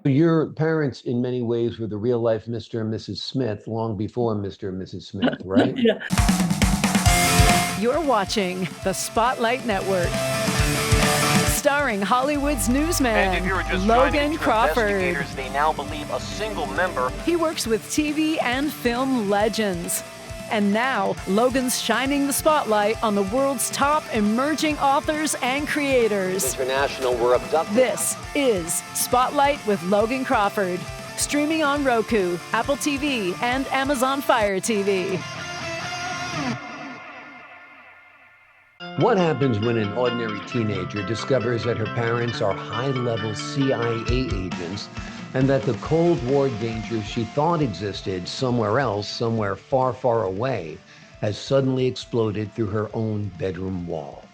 Your parents, in many ways, were the real life Mr. and Mrs. Smith long before Mr. and Mrs. Smith, right? Yeah. You're watching the Spotlight Network, starring Hollywood's And if newsman, you were just trying to Logan get to Crawford. investigators, they now believe a single member. He works with TV and film legends. And now, Logan's shining the spotlight on the world's top emerging authors and creators. International were abducted. This is Spotlight with Logan Crawford, streaming on Roku, Apple TV, and Amazon Fire TV. What happens when an ordinary teenager discovers that her parents are high-level CIA agents and that the Cold War danger she thought existed somewhere else, somewhere far, far away, has suddenly exploded through her own bedroom wall?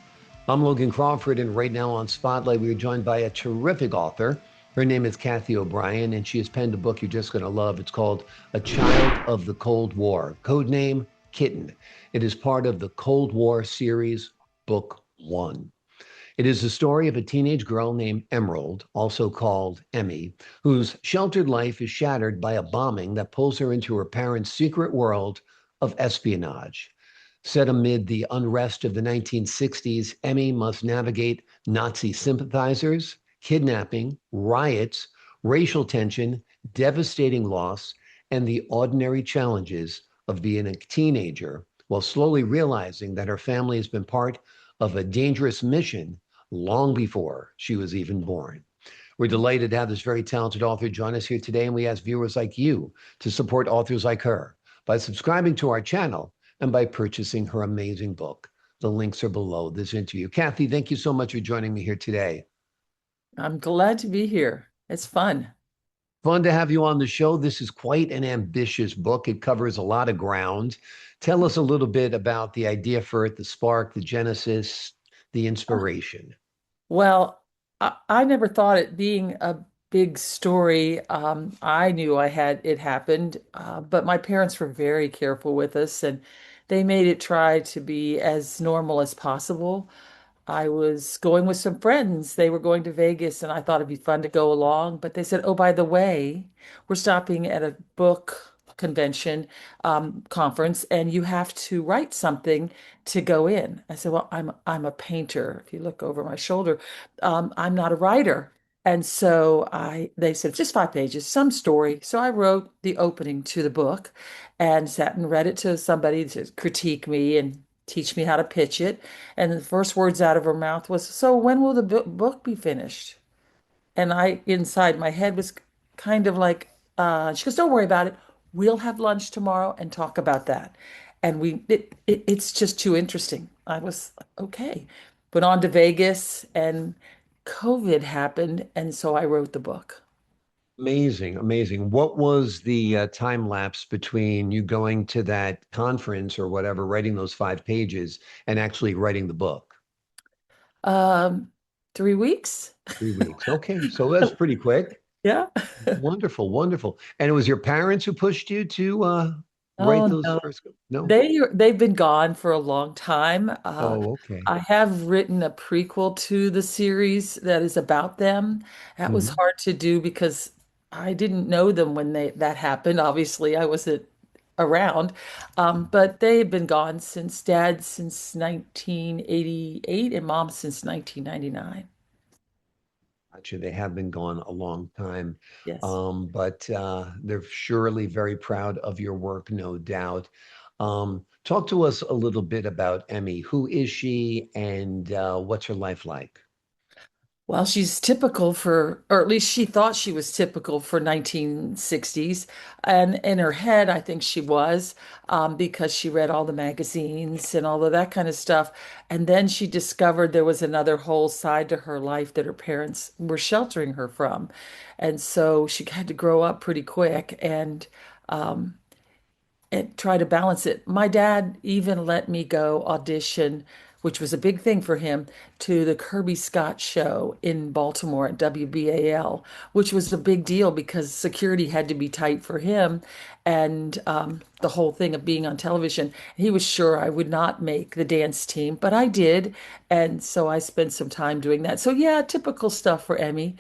I'm Logan Crawford, and right now on Spotlight, we are joined by a terrific author. Her name is Cathy O'Bryan, and she has penned a book you're just going to love. It's called A Child of the Cold War, codename Kitten. It is part of the Cold War series, Book 1. It is the story of a teenage girl named Emerald, also called Emmy, whose sheltered life is shattered by a bombing that pulls her into her parents' secret world of espionage. Set amid the unrest of the 1960s, Emmy must navigate Nazi sympathizers, kidnapping, riots, racial tension, devastating loss, and the ordinary challenges of being a teenager, while slowly realizing that her family has been part of a dangerous mission long before she was even born. We're delighted to have this very talented author join us here today, and we ask viewers like you to support authors like her by subscribing to our channel and by purchasing her amazing book. The links are below this interview. Cathy, thank you so much for joining me here today. I'm glad to be here. It's fun. Fun to have you on the show. This is quite an ambitious book. It covers a lot of ground. Tell us a little bit about the idea for it, the spark, the genesis, the inspiration. Well, I never thought it being a big story. I knew I had it happened, but my parents were very careful with us and they made it try to be as normal as possible. I was going with some friends. They were going to Vegas, and I thought it'd be fun to go along. But they said, "Oh, by the way, we're stopping at a book convention conference, and you have to write something to go in." I said, "Well, I'm a painter. If you look over my shoulder, I'm not a writer." And so they said, just 5 pages, some story. So I wrote the opening to the book and sat and read it to somebody to critique me and teach me how to pitch it. And the first words out of her mouth was, "So when will the book be finished?" And I, inside my head, was kind of like, she goes, "Don't worry about it. We'll have lunch tomorrow and talk about that." And it's just too interesting. I was like, okay. Went on to Vegas and COVID happened. And so I wrote the book. Amazing, amazing. What was the time lapse between you going to that conference or whatever, writing those 5 pages, and actually writing the book? Um, 3 weeks. 3 weeks. Okay, so that's pretty quick. Yeah. Wonderful, wonderful. And it was your parents who pushed you to write Oh those no. first? No? They've been gone for a long time. Oh, okay. I have written a prequel to the series that is about them. That was Mhm. hard to do because I didn't know them when that happened. Obviously, I wasn't around. But they've been gone since dad since 1988 and mom since 1999. Gotcha. They have been gone a long time. Yes. But they're surely very proud of your work, no doubt. Talk to us a little bit about Emmy. Who is she and what's her life like? Well, she's typical for, or at least she thought she was typical for 1960s. And in her head, I think she was, because she read all the magazines and all of that kind of stuff. And then she discovered there was another whole side to her life that her parents were sheltering her from. And so she had to grow up pretty quick um, and try to balance it. My dad even let me go audition, which was a big thing for him, to the Kirby Scott show in Baltimore at WBAL, which was a big deal because security had to be tight for him and the whole thing of being on television. He was sure I would not make the dance team, but I did. And so I spent some time doing that. So, yeah, typical stuff for Emmy.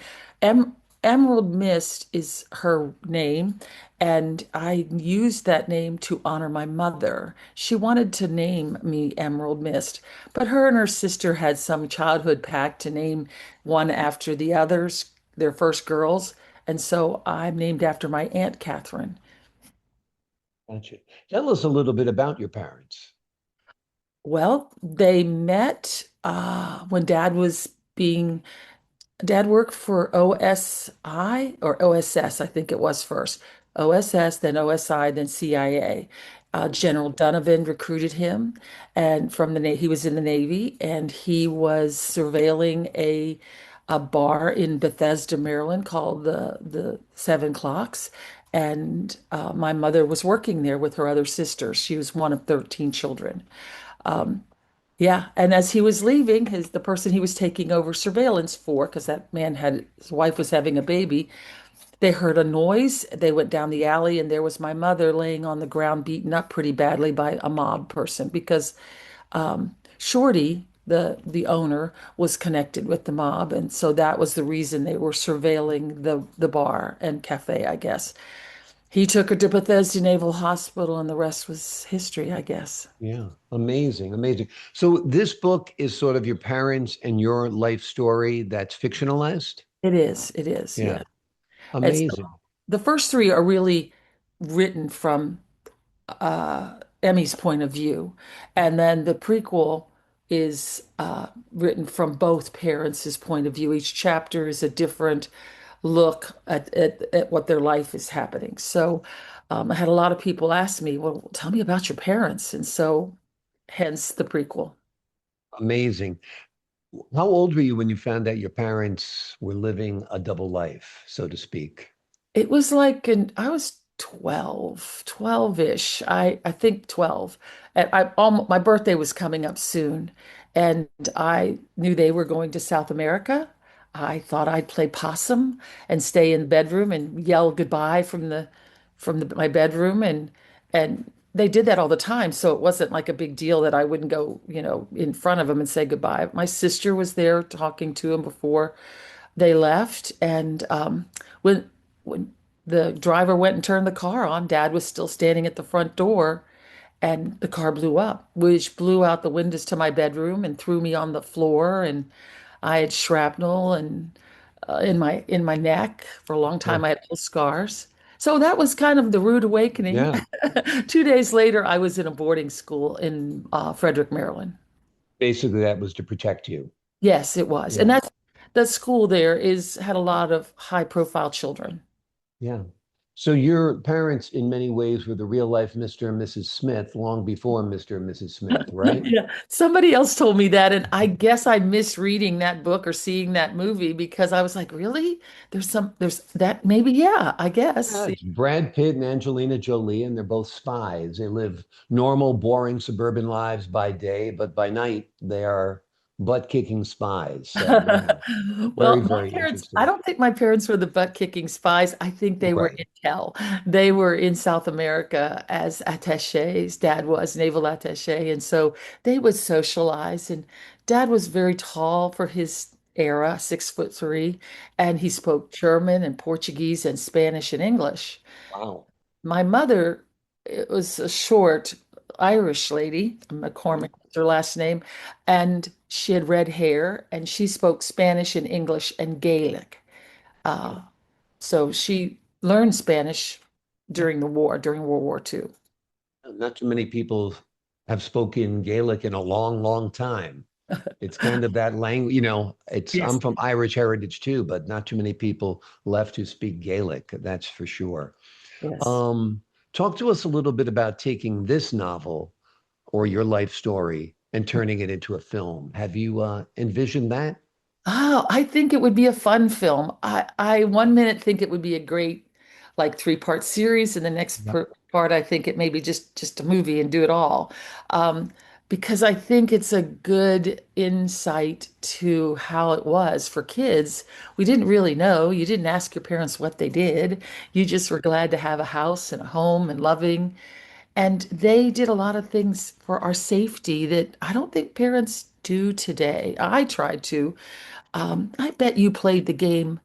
Emerald Mist is her name, and I used that name to honor my mother. She wanted to name me Emerald Mist, but her and her sister had some childhood pact to name one after the others, their first girls, and so I'm named after my Aunt Catherine. Gotcha. Tell us a little bit about your parents. Well, they met when being Dad worked for OSI or OSS, I think it was first. OSS, then OSI, then CIA. General Donovan recruited him, and he was in the Navy, and he was surveilling a bar in Bethesda, Maryland, called the Seven Clocks. And my mother was working there with her other sisters. She was one of 13 children. Yeah, and as he was leaving, the person he was taking over surveillance for, because that man had his wife was having a baby, they heard a noise. They went down the alley, and there was my mother laying on the ground, beaten up pretty badly by a mob person because Shorty, the owner, was connected with the mob, and so that was the reason they were surveilling the bar and cafe, I guess. He took her to Bethesda Naval Hospital, and the rest was history, I guess. Yeah, amazing, amazing. So this book is sort of your parents and your life story that's fictionalized? It is, Yeah, yeah. And so amazing. the first three are really written from Emmy's point of view, and then the prequel is written from both parents' point of view. Each chapter is a different look at what their life is happening. So I had a lot of people ask me, "Well, tell me about your parents," and so hence the prequel. Amazing. How old were you when you found out your parents were living a double life, so to speak? It was like I was 12-ish. I think 12. And my birthday was coming up soon, and I knew they were going to South America. I thought I'd play possum and stay in the bedroom and yell goodbye my bedroom, and they did that all the time, so it wasn't like a big deal that I wouldn't go, in front of them and say goodbye. My sister was there talking to him before they left, and when the driver went and turned the car on, Dad was still standing at the front door, and the car blew up, which blew out the windows to my bedroom and threw me on the floor, and I had shrapnel and in my neck for a long Huh. time. I had little scars. So that was kind of the rude awakening. Yeah, 2 days later, I was in a boarding school in Frederick, Maryland. basically that was to protect you. Yes, it was, and Yeah, the school there is had a lot of high profile children. yeah. So your parents, in many ways, were the real life Mr. and Mrs. Smith long before Mr. and Mrs. Smith, right? Yeah, somebody else told me that, and I guess I missed reading that book or seeing that movie because I was like, really? There's that maybe, yeah, I Yeah, guess. it's Brad Pitt and Angelina Jolie, and they're both spies. They live normal, boring suburban lives by day, but by night they are butt-kicking spies. So yeah, very, Well, my very parents, I interesting. don't think my parents were the butt-kicking spies. I think they were Right. intel. They were in South America as attachés. Dad was naval attaché. And so they would socialize. And Dad was very tall for his era, 6'3", and he spoke German and Portuguese and Spanish and English. Wow. My mother, it was a short Irish lady, McCormick was her last name, and she had red hair, and she spoke Spanish and English and Gaelic. Uh, so she learned Spanish during World War II. Not too many people have spoken Gaelic in a long, long time. It's kind of that language, Yes. I'm from Irish heritage too, but not too many people left who speak Gaelic, that's for sure. Yes. Um, Talk to us a little bit about taking this novel or your life story and turning it into a film. Have you envisioned that? Oh, I think it would be a fun film. I one minute think it would be a great like three-part series, and the next Yep. part I think it may be just a movie and do it all. Um, because I think it's a good insight to how it was for kids. We didn't really know. You didn't ask your parents what they did. You just were glad to have a house and a home and loving. And they did a lot of things for our safety that I don't think parents do today. I tried to. I bet you played the game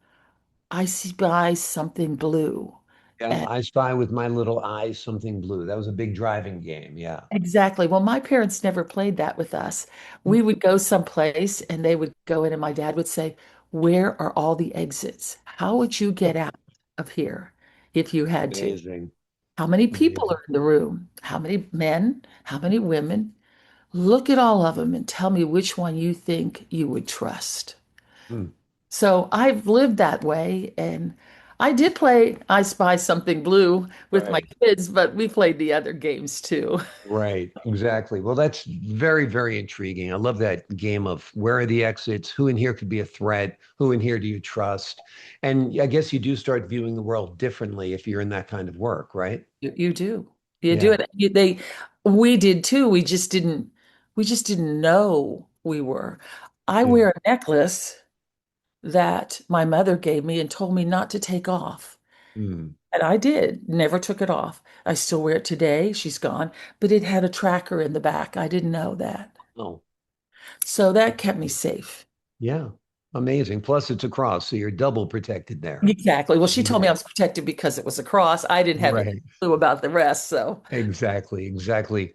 I spy something blue. Yeah, And I Spy with My Little Eyes, Something Blue. That was a big driving game. Yeah. exactly. Well, my parents never played that with us. We would go someplace and they would go in, and my dad would say, "Where are all the exits? How would you get out of here if you had to? Amazing. How many people Amazing. are in the room? How many men? How many women? Look at all of them and tell me which one you think you would trust." Hmm. So I've lived that way, and I did play I Spy Something Blue with my Right. kids, but we played the other games too. Right, exactly. Well, that's very, very intriguing. I love that game of where are the exits? Who in here could be a threat? Who in here do you trust? And I guess you do start viewing the world differently if you're in that kind of work, right? You do. You do Yeah. it. We did too. We just didn't know we were. I Yeah. wear a necklace that my mother gave me and told me not to take off. Hmm. And I did, never took it off. I still wear it today. She's gone, but it had a tracker in the back. I didn't know that. Oh, So that kept me safe. yeah. Amazing. Plus, it's a cross, so you're double protected there. Exactly. Well, she told me I Yeah. was protected because it was a cross. I didn't have any Right. clue about the rest. So, Exactly. Exactly.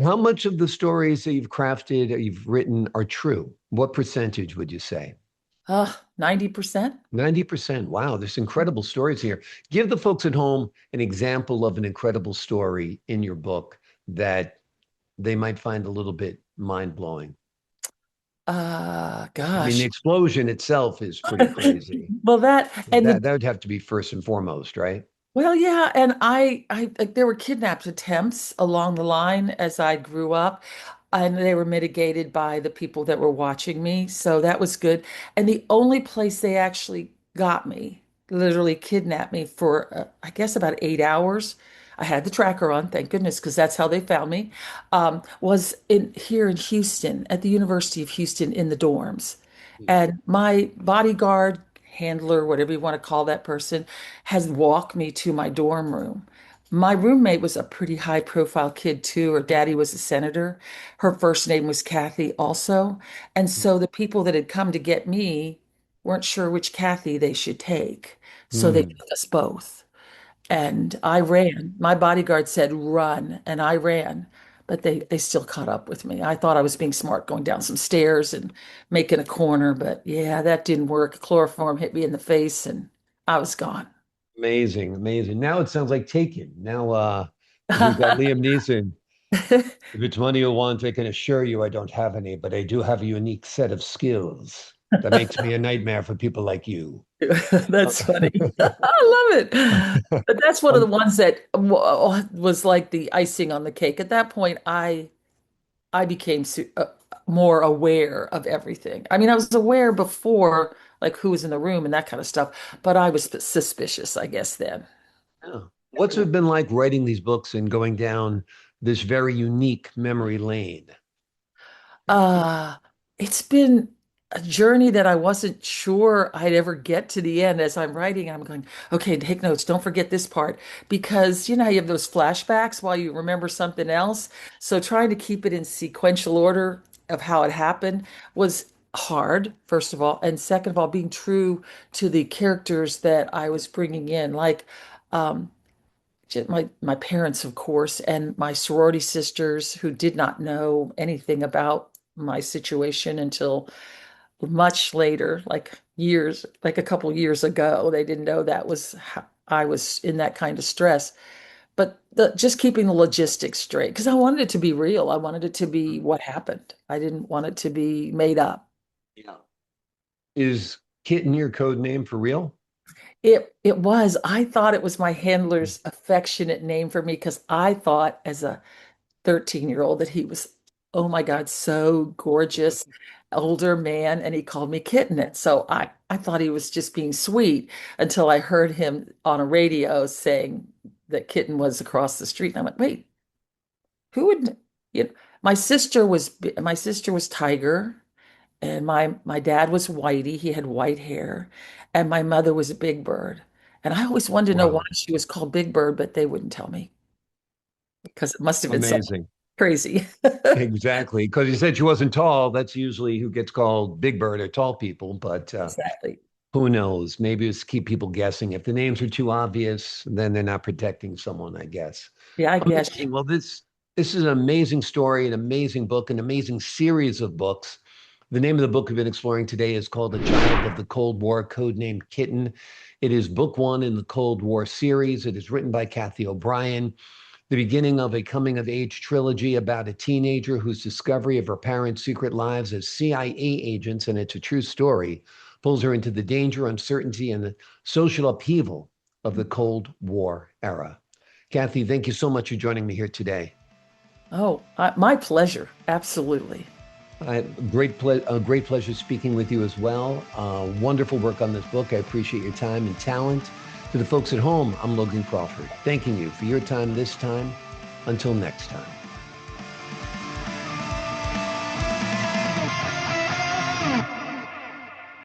How much of the stories that you've crafted or you've written are true? What percentage would you say? 90%. 90%. Wow, there's incredible stories here. Give the folks at home an example of an incredible story in your book that they might find a little bit mind-blowing. I mean, the Gosh. explosion itself is pretty crazy. Well, that and That would have to be first and foremost, right? well, yeah, and I like there were kidnapped attempts along the line as I grew up, and they were mitigated by the people that were watching me, so that was good. And the only place they actually got me, literally kidnapped me for I guess about 8 hours. I had the tracker on, thank goodness, because that's how they found me. Was in here in Houston at the University of Houston in the dorms. And my bodyguard, handler, whatever you want to call that person, has walked me to my dorm room. My roommate was a pretty high profile kid too. Her daddy was a senator. Her first name was Cathy also. And so the people that had come to get me weren't sure which Cathy they should take. So they Hmm. took us both. And I ran. My bodyguard said, run. And I ran. But they still caught up with me. I thought I was being smart going down some stairs and making a corner. But yeah, that didn't work. Chloroform hit me in the face and I was gone. Amazing, amazing. Now it sounds like Taken. Now we've got Liam Neeson. If it's money you want, I can assure you I don't have any, but I do have a unique set of skills that makes me a nightmare for people like you. That's funny. I love it. But that's one of the Um, ones that was like the icing on the cake. At that point, I became more aware of everything. I mean, I was aware before, like who was in the room and that kind of stuff, but I was suspicious, I guess, then. yeah. What's it been like writing these books and going down this very unique memory lane? Uh, it's been a journey that I wasn't sure I'd ever get to the end. As I'm writing, I'm going, okay, take notes. Don't forget this part because you know how you have those flashbacks while you remember something else. So trying to keep it in sequential order of how it happened was hard, first of all, and second of all, being true to the characters that I was bringing in, like um, my parents, of course, and my sorority sisters who did not know anything about my situation until much later, like years, like a couple years ago. They didn't know that was how I was in that kind of stress. But just keeping the logistics straight, because I wanted it to be real. I wanted it to be what happened. I didn't want it to be made up. Yeah. Is Kitten your code name for real? It was. I thought it was my handler's affectionate name for me because I thought as a 13-year-old that he was, oh my God, so gorgeous, older man, and he called me Kitten. And so I thought he was just being sweet until I heard him on a radio saying that Kitten was across the street. And I went, wait, who would, you know, my sister was Tiger, and my dad was Whitey. He had white hair, and my mother was a Big Bird. And I always wanted to know why Wow. she was called Big Bird, but they wouldn't tell me because it must have been something Amazing. crazy. Exactly. Because you said she wasn't tall. That's usually who gets called Big Bird or tall people. But Exactly. Who knows? Maybe it's keep people guessing. If the names are too obvious, then they're not protecting someone, I guess. Yeah, I guess. Amazing. Well, this is an amazing story, an amazing book, an amazing series of books. The name of the book we've been exploring today is called A Child of the Cold War, codenamed Kitten. It is book one in the Cold War series. It is written by Cathy O'Bryan, the beginning of a coming of age trilogy about a teenager whose discovery of her parents' secret lives as CIA agents, and it's a true story, pulls her into the danger, uncertainty, and the social upheaval of the Cold War era. Cathy, thank you so much for joining me here today. Oh, my pleasure. Absolutely. Great pleasure speaking with you as well. Wonderful work on this book. I appreciate your time and talent. To the folks at home, I'm Logan Crawford, thanking you for your time this time. Until next time.